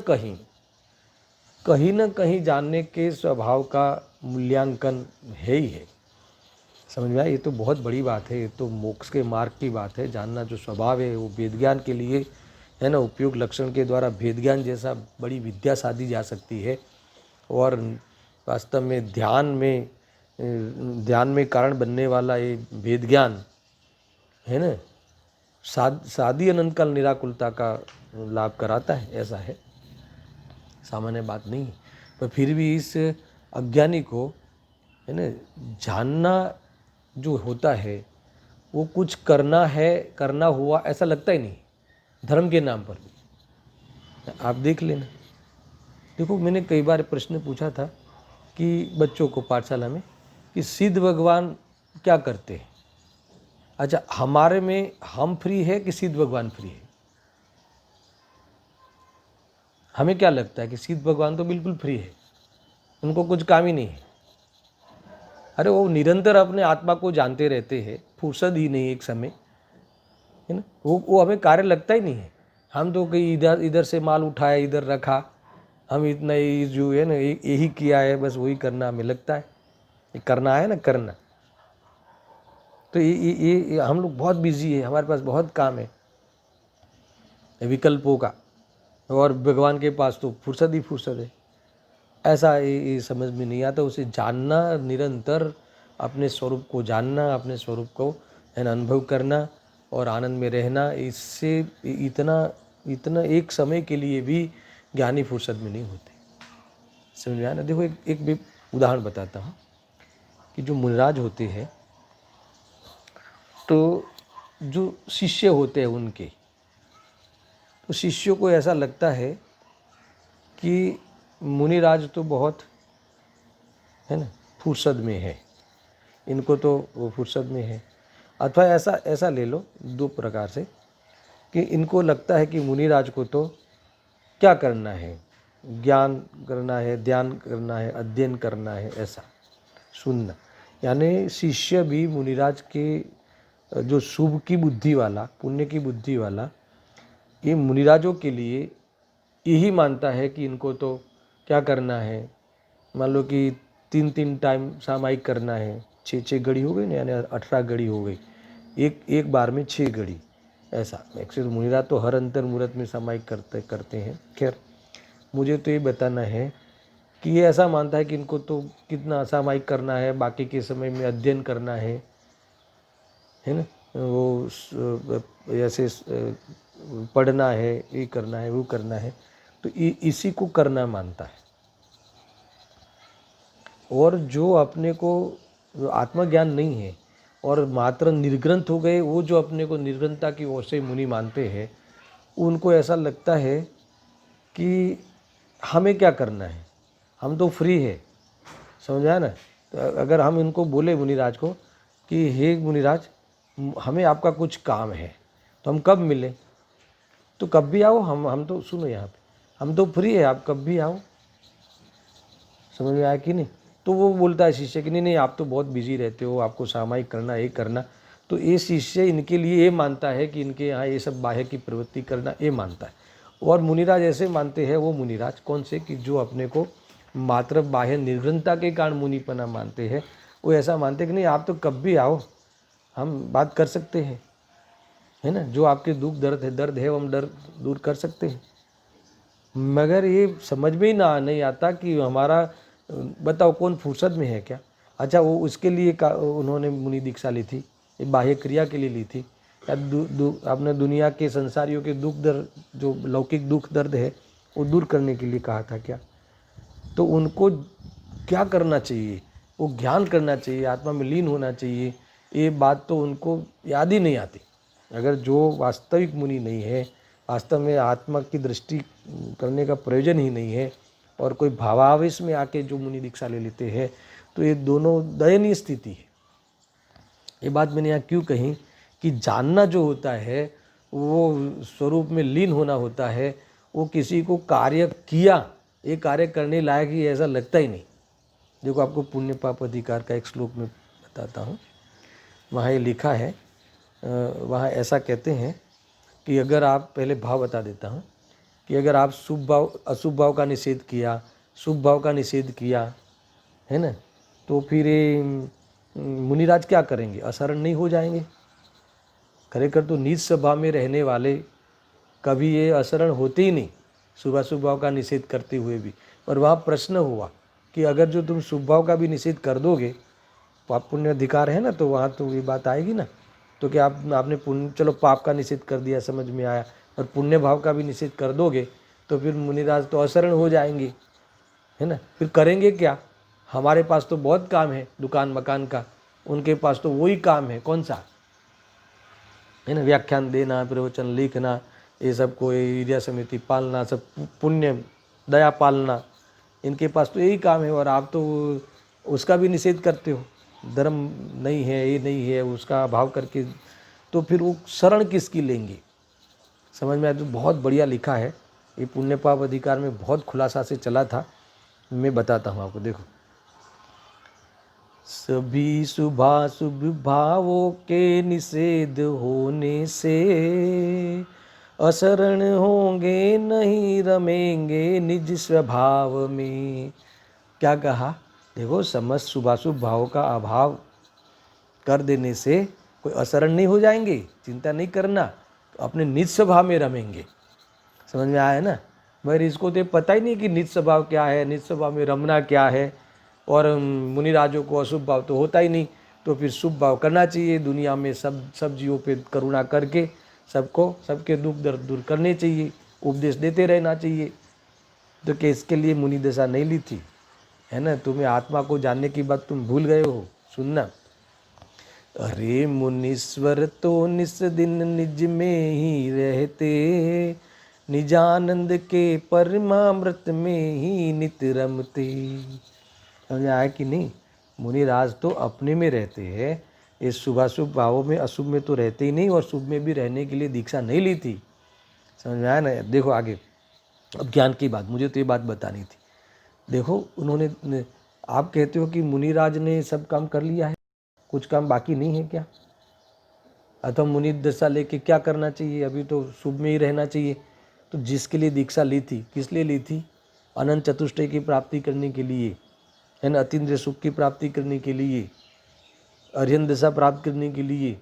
कहीं जानने के स्वभाव का मूल्यांकन है ही है। समझ में आया? ये तो बहुत बड़ी बात है, ये तो मोक्ष के मार्ग की बात है। जानना जो स्वभाव है वो वेद ज्ञान के लिए, है ना, उपयोग लक्षण के द्वारा भेद ज्ञान जैसा बड़ी विद्या साधी जा सकती है। और वास्तव में ध्यान में कारण बनने वाला ये भेद ज्ञान, है ना, सादी अनंत काल निराकुलता का लाभ कराता है। ऐसा है, सामान्य बात नहीं है। पर फिर भी इस अज्ञानी को, है ना, जानना जो होता है वो कुछ करना हुआ ऐसा लगता ही नहीं, धर्म के नाम पर भी। आप देख लेना। देखो, मैंने कई बार प्रश्न पूछा था कि बच्चों को पाठशाला में कि सिद्ध भगवान क्या करते हैं। अच्छा, हमारे में हम फ्री है कि सिद्ध भगवान फ्री है? हमें क्या लगता है कि सिद्ध भगवान तो बिल्कुल फ्री है, उनको कुछ काम ही नहीं है। अरे वो निरंतर अपने आत्मा को जानते रहते हैं, फुर्सत ही नहीं एक समय, है ना। वो हमें कार्य लगता ही नहीं है। हम तो कहीं इधर से माल उठाया, इधर रखा, हम इतना ही जो है ना यही किया है, बस वही करना हमें लगता है। ये करना है ना, करना। तो ये हम लोग बहुत बिजी है, हमारे पास बहुत काम है विकल्पों का, और भगवान के पास तो फुर्सत ही फुर्सत है। ऐसा ये समझ में नहीं आता। उसे जानना, निरंतर अपने स्वरूप को जानना, अपने स्वरूप को, है ना, अनुभव करना और आनंद में रहना, इससे इतना एक समय के लिए भी ज्ञानी फुर्सत में नहीं होते। समझ में आया ना? देखो, एक भी उदाहरण बताता हूँ कि जो मुनिराज होते हैं, तो जो शिष्य होते हैं उनके, तो शिष्यों को ऐसा लगता है कि मुनिराज तो बहुत, है ना, फुर्सत में है, इनको तो वो फुर्सत में है। अथवा ऐसा ऐसा ले लो दो प्रकार से कि इनको लगता है कि मुनिराज को तो क्या करना है, ज्ञान करना है, ध्यान करना है, अध्ययन करना है, ऐसा सुनना। यानी शिष्य भी मुनिराज के जो शुभ की बुद्धि वाला, पुण्य की बुद्धि वाला, ये मुनिराजों के लिए यही मानता है कि इनको तो क्या करना है, मान लो कि 3-3 टाइम सामायिक करना है, 6-6 घड़ी हो गई ना, यानी 18 घड़ी हो गई, एक बार में 6 घड़ी, ऐसा। एक्चुअली मुनिराज तो हर अंतर मुहूर्त में सामायिक करते हैं। खैर मुझे तो ये बताना है कि ये ऐसा मानता है कि इनको तो कितना सामायिक करना है, बाकी के समय में अध्ययन करना है ना, वो ऐसे पढ़ना है, ये करना है, वो करना है, तो इसी को करना मानता है। और जो अपने को आत्मज्ञान नहीं है और मात्र निर्ग्रंथ हो गए, वो जो अपने को निर्ग्रंथता की ओर से मुनि मानते हैं, उनको ऐसा लगता है कि हमें क्या करना है, हम तो फ्री है। समझ आया ना। तो अगर हम इनको बोले मुनिराज को कि हे मुनिराज, हमें आपका कुछ काम है, तो हम कब मिलें, तो कब भी आओ, हम तो सुनो यहाँ पे हम तो फ्री है, आप कब भी आओ। समझ में आया कि नहीं। तो वो बोलता है शिष्य कि नहीं नहीं, आप तो बहुत बिजी रहते हो, आपको सामायिक करना, ये करना। तो ये शिष्य इनके लिए ये मानता है कि इनके यहाँ ये सब बाह्य की प्रवृत्ति करना, ये मानता है। और मुनिराज ऐसे मानते हैं, वो मुनिराज कौन से, कि जो अपने को मात्र बाह्य निर्ग्रंथता के कारण मुनिपना मानते हैं, वो ऐसा मानते हैं कि नहीं, आप तो कब भी आओ, हम बात कर सकते हैं, है ना। जो आपके दुख दर्द है वो हम दूर कर सकते हैं। मगर ये समझ में ही नहीं आता कि हमारा, बताओ कौन फुर्सत में है क्या। अच्छा, वो उसके लिए उन्होंने मुनि दीक्षा ली थी, ये बाह्य क्रिया के लिए ली थी, या आपने दुनिया के संसारियों के दुख दर्द, जो लौकिक दुख दर्द है, वो दूर करने के लिए कहा था क्या। तो उनको क्या करना चाहिए, वो ज्ञान करना चाहिए, आत्मा में लीन होना चाहिए, ये बात तो उनको याद ही नहीं आती। अगर जो वास्तविक मुनि नहीं है, वास्तव में आत्मा की दृष्टि करने का प्रयोजन ही नहीं है, और कोई भावावेश में आके जो मुनि दीक्षा ले लेते हैं, तो ये दोनों दयनीय स्थिति है। ये बात मैंने यहाँ क्यों कही कि जानना जो होता है वो स्वरूप में लीन होना होता है। वो किसी को कार्य किया, ये कार्य करने लायक ही ऐसा लगता ही नहीं। देखो, आपको पुण्य पाप अधिकार का एक श्लोक में बताता हूँ। वहाँ ये लिखा है, वहाँ ऐसा कहते हैं कि अगर आप, पहले भाव बता देता हूँ, कि अगर आप शुभ भाव अशुभ भाव का निषेध किया, शुभ भाव का निषेध किया, है ना, तो फिर ये मुनिराज क्या करेंगे, असरण नहीं हो जाएंगे। खरेखर तो नीच स्वभाव में रहने वाले कभी ये असरण होते ही नहीं, शुभ अशुभ भाव का निषेध करते हुए भी। पर वहाँ प्रश्न हुआ कि अगर जो तुम शुभ भाव का भी निषेध कर दोगे, पाप पुण्य अधिकार है ना, तो वहाँ तो ये बात आएगी ना। तो क्या आपने पुण्य, चलो पाप का निषेध कर दिया, समझ में आया, और पुण्य भाव का भी निषेध कर दोगे, तो फिर मुनिराज तो असरण हो जाएंगे, है ना। फिर करेंगे क्या, हमारे पास तो बहुत काम है दुकान मकान का, उनके पास तो वही काम है, कौन सा, है ना, व्याख्यान देना, प्रवचन लिखना, ये सब को एरिया समिति पालना, सब पुण्य दया पालना, इनके पास तो यही काम है। और आप तो उसका भी निषेध करते हो, धर्म नहीं है, ये नहीं है, उसका अभाव करके, तो फिर वो शरण किसकी लेंगे। समझ में आया। तो बहुत बढ़िया लिखा है, ये पुण्य पाप अधिकार में बहुत खुलासा से चला था। मैं बताता हूँ आपको, देखो। सभी शुभाशुभ भावों के निषेध होने से असरण होंगे, नहीं रमेंगे निज स्वभाव में। क्या कहा, देखो, समस्त शुभाशुभ भावों का अभाव कर देने से कोई असरण नहीं हो जाएंगे, चिंता नहीं करना, तो अपने निज स्वभाव में रमेंगे। समझ में आया ना। मगर इसको तो पता ही नहीं कि निज स्वभाव क्या है, निज स्वभाव में रमना क्या है। और मुनिराजों को अशुभ भाव तो होता ही नहीं, तो फिर शुभ भाव करना चाहिए, दुनिया में सब जीवों पे करुणा करके सबको, सबके दुख दर्द दूर करने चाहिए, उपदेश देते रहना चाहिए। तो कि इसके लिए मुनि दशा नहीं ली थी, है ना। तुम्हें आत्मा को जानने की बात तुम भूल गए हो, सुनना। अरे मुनीश्वर तो निस दिन निज में ही रहते, निजानंद के परमामृत में ही नित रमते। समझ आया कि नहीं। मुनिराज तो अपने में रहते हैं, इस शुभाशुभ भावों में अशुभ में तो रहते ही नहीं, और शुभ में भी रहने के लिए दीक्षा नहीं ली थी। समझ में आया ना? देखो आगे, अब ज्ञान की बात, मुझे तो ये बात बतानी थी। देखो उन्होंने, आप कहते हो कि मुनिराज ने सब काम कर लिया है, कुछ काम बाकी नहीं है क्या? अथवा मुनि दशा लेके क्या करना चाहिए? अभी तो शुभ में ही रहना चाहिए। तो जिसके लिए दीक्षा ली थी, किस लिए ली थी? अनंत चतुष्टय की प्राप्ति करने के लिए, है ना, अतीन्द्रिय सुख की प्राप्ति करने के लिए, अर्यन दशा प्राप्त करने के लिए,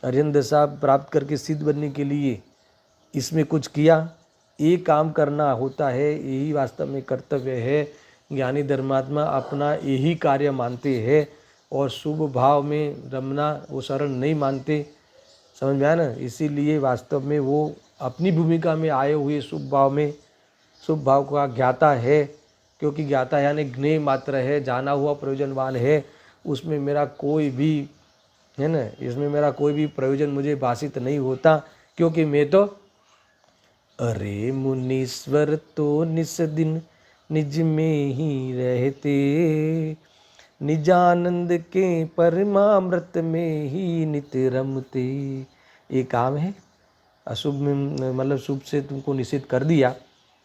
अर्यन दशा प्राप्त करके सिद्ध बनने के लिए। इसमें कुछ किया, ये काम करना होता है, यही वास्तव में कर्तव्य है। ज्ञानी धर्मात्मा अपना यही कार्य मानते हैं, और शुभ भाव में रमना वो शरण नहीं मानते। समझ में आया ना? इसीलिए वास्तव में वो अपनी भूमिका में आए हुए शुभ भाव में, शुभ भाव का ज्ञाता है, क्योंकि ज्ञाता यानी ज्ञेय मात्र है, जाना हुआ प्रयोजनवान है। उसमें मेरा कोई भी, है ना, इसमें मेरा कोई भी प्रयोजन मुझे भाषित नहीं होता, क्योंकि मैं तो, अरे मुनीश्वर तो निस दिन निज में ही रहते, निजानंद के परमामृत में ही नित रमते। ये काम है। अशुभ में मतलब शुभ से तुमको निषेध कर दिया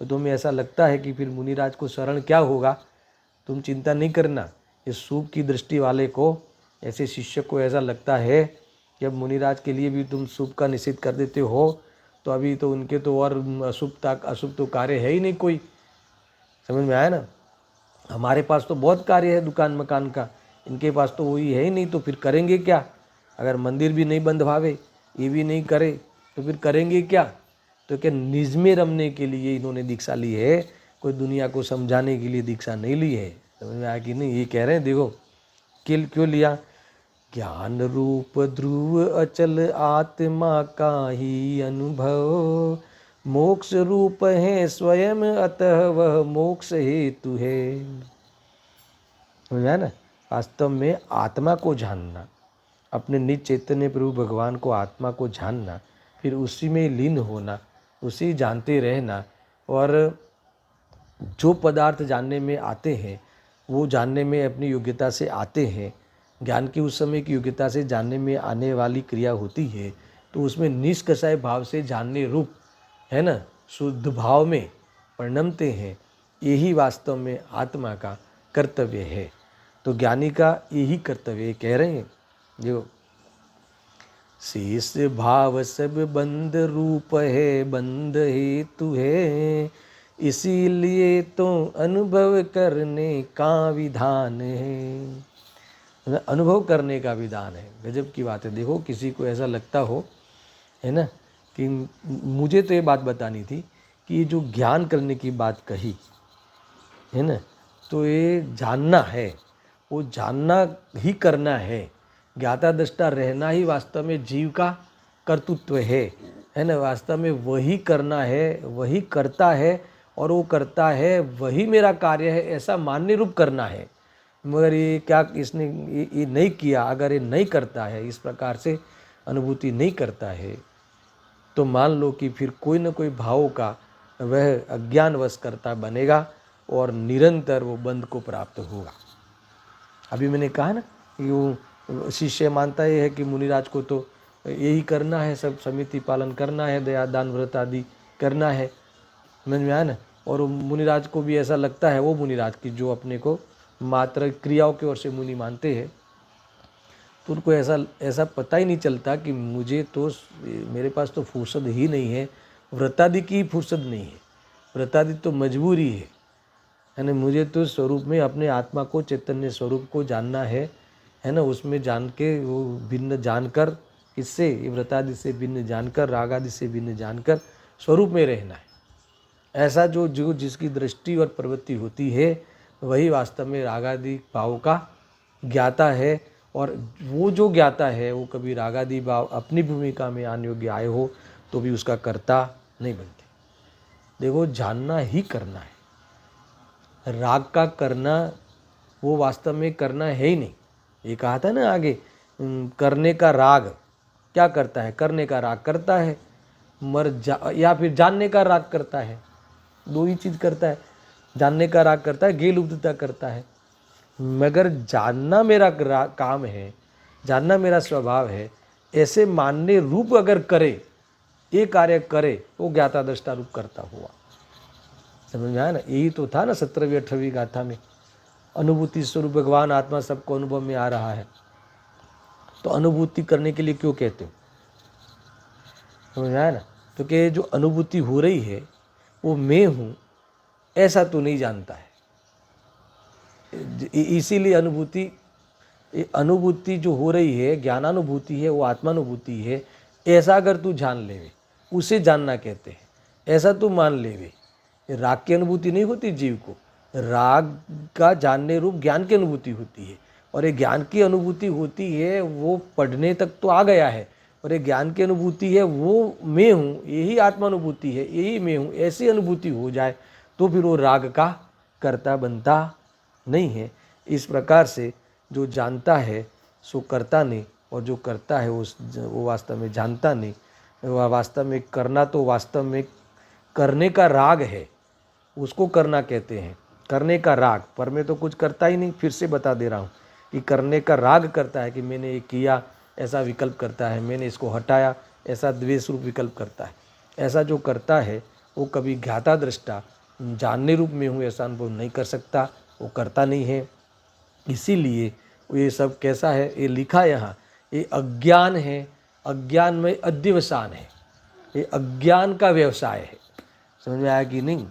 तो तुम्हें ऐसा लगता है कि फिर मुनिराज को शरण क्या होगा। तुम चिंता नहीं करना। इस शुभ की दृष्टि वाले को, ऐसे शिष्य को ऐसा लगता है कि अब मुनिराज के लिए भी तुम शुभ का निषेध कर देते हो, तो अभी तो उनके तो और अशुभ तो कार्य है ही नहीं कोई। समझ में आया ना? हमारे पास तो बहुत कार्य है दुकान मकान का, इनके पास तो वही है ही नहीं, तो फिर करेंगे क्या? अगर मंदिर भी नहीं बंधवावे, ये भी नहीं करे, तो फिर करेंगे क्या? तो क्या निज में रमने के लिए इन्होंने दीक्षा ली है, कोई दुनिया को समझाने के लिए दीक्षा नहीं ली है। समझ में आया कि नहीं? ये कह रहे हैं, देखो क्यों लिया? ज्ञान रूप ध्रुव अचल आत्मा का ही अनुभव, मोक्ष रूप है स्वयं अतः वह मोक्ष हेतु है। समझा ना? वास्तव में आत्मा को जानना, अपने निज चैतन्य प्रभु भगवान को, आत्मा को जानना, फिर उसी में लीन होना, उसी जानते रहना, और जो पदार्थ जानने में आते हैं वो जानने में अपनी योग्यता से आते हैं। ज्ञान की उस समय की योग्यता से जानने में आने वाली क्रिया होती है, तो उसमें निष्कषाय भाव से जानने रूप, है ना, शुद्ध भाव में परिणमते हैं। यही वास्तव में आत्मा का कर्तव्य है। तो ज्ञानी का यही कर्तव्य कह रहे हैं। जो शेष भाव सब बंध रूप है, बंध हेतु है, इसीलिए तो अनुभव करने का विधान है। अनुभव करने का विधान है। गजब की बात है। देखो किसी को ऐसा लगता हो, है ना, कि मुझे तो ये बात बतानी थी कि ये जो ज्ञान करने की बात कही है ना, तो ये जानना है, वो जानना ही करना है। ज्ञाता दृष्टा रहना ही वास्तव में जीव का कर्तृत्व है ना। वास्तव में वही करना है, वही करता है, और वो करता है वही मेरा कार्य है, ऐसा मान्य रूप करना है। मगर ये क्या, इसने ये नहीं किया, अगर ये नहीं करता है, इस प्रकार से अनुभूति नहीं करता है, तो मान लो कि फिर कोई न कोई भावों का वह अज्ञानवश करता बनेगा, और निरंतर वो बंध को प्राप्त होगा। अभी मैंने कहा ना कि वो शिष्य मानता ये है कि मुनिराज को तो यही करना है, सब समिति पालन करना है, दया दान व्रत आदि करना है। समझ में आया ना? और मुनिराज को भी ऐसा लगता है, वो मुनिराज की जो अपने को मात्र क्रियाओं की ओर से मुनि मानते हैं, तो उनको ऐसा पता ही नहीं चलता कि मुझे तो, मेरे पास तो फुर्सत ही नहीं है, व्रतादि की फुर्सत नहीं है। व्रतादि तो मजबूरी है ना। मुझे तो स्वरूप में अपने आत्मा को, चैतन्य स्वरूप को जानना है ना। उसमें जान के वो भिन्न जानकर, इससे ये व्रतादि से भिन्न जानकर, राग आदि से भिन्न जानकर स्वरूप में रहना है। ऐसा जो जिसकी दृष्टि और प्रवृत्ति होती है, वही वास्तव में रागादि भाव का ज्ञाता है। और वो जो ज्ञाता है वो कभी रागादि भाव अपनी भूमिका में आने योग्य आए हो तो भी उसका कर्ता नहीं बनते। देखो जानना ही करना है। राग का करना वो वास्तव में करना है ही नहीं। ये कहा था ना आगे, करने का राग क्या करता है? करने का राग करता है, या फिर जानने का राग करता है। दो ही चीज़ करता है। जानने का राग करता है, गेल उपदता करता है। मगर जानना मेरा काम है, जानना मेरा स्वभाव है, ऐसे मानने रूप अगर करे, ये कार्य करे, वो ज्ञाता दृष्टा रूप करता हुआ। समझ में आया ना? यही तो था ना 17वीं 18वीं गाथा में, अनुभूति स्वरूप भगवान आत्मा सबको अनुभव में आ रहा है। तो अनुभूति करने के लिए क्यों कहते हो? समझ में आया ना? तो कि जो अनुभूति हो रही है वो मैं हूँ ऐसा तो नहीं जानता है, इसीलिए अनुभूति जो हो रही है, ज्ञानानुभूति है, वो आत्मानुभूति है, ऐसा अगर तू जान लेवे, उसे जानना कहते हैं। ऐसा तू मान लेवे, राग की अनुभूति नहीं होती जीव को, राग का जानने रूप ज्ञान की अनुभूति होती है। और ये ज्ञान की अनुभूति होती है, वो पढ़ने तक तो आ गया है, और ये ज्ञान की अनुभूति है, वो मैं हूँ, यही आत्मानुभूति है, यही मैं हूँ, ऐसी अनुभूति हो जाए तो फिर वो राग का कर्ता बनता नहीं है। इस प्रकार से जो जानता है सो करता नहीं, और जो करता है वो वास्तव में जानता नहीं। वह वास्तव में करना तो वास्तव में करने का राग है, उसको करना कहते हैं, करने का राग। पर मैं तो कुछ करता ही नहीं, फिर से बता दे रहा हूँ कि करने का राग करता है कि मैंने ये किया, ऐसा विकल्प करता है, मैंने इसको हटाया, ऐसा द्वेष रूप विकल्प करता है। ऐसा जो करता है वो कभी ज्ञाता दृष्टा जानने रूप में हूँ ऐसा अनुभव नहीं कर सकता, वो करता नहीं है। इसीलिए ये सब कैसा है, ये लिखा यहाँ, ये अज्ञान है, अज्ञान में अध्यवसान है, ये अज्ञान का व्यवसाय है। समझ में आया कि नहीं?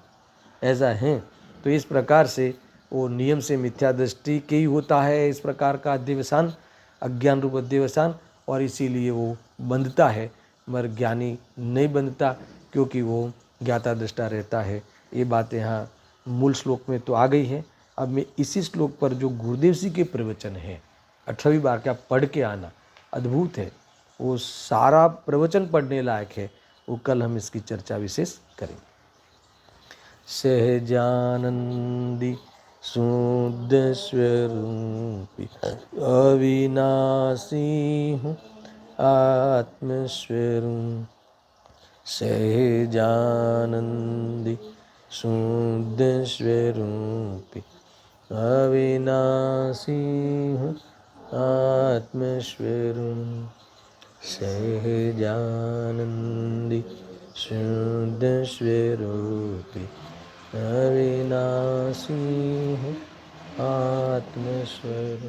ऐसा है। तो इस प्रकार से वो नियम से मिथ्या दृष्टि के ही होता है इस प्रकार का अध्यवसान, अज्ञान रूप अध्यवसान, और इसीलिए वो बंधता है, मगर ज्ञानी नहीं बंधता, क्योंकि वो ज्ञाता दृष्टा रहता है। ये बातें यहाँ मूल श्लोक में तो आ गई हैं। अब मैं इसी श्लोक पर जो गुरुदेव जी के प्रवचन हैं 18वीं बार का पढ़ के आना अद्भुत है, वो सारा प्रवचन पढ़ने लायक है। वो कल हम इसकी चर्चा विशेष करेंगे। सहजानंदी शुद्ध स्वरूपी अविनाशी हूँ आत्मस्वरूप। सहजानंदी शुद्ध स्वरूपी अविनाशी हूँ आत्मस्वरूप। सहजानंदी शुद्ध स्वरूपी अविनाशी हूँ आत्मस्वरूप।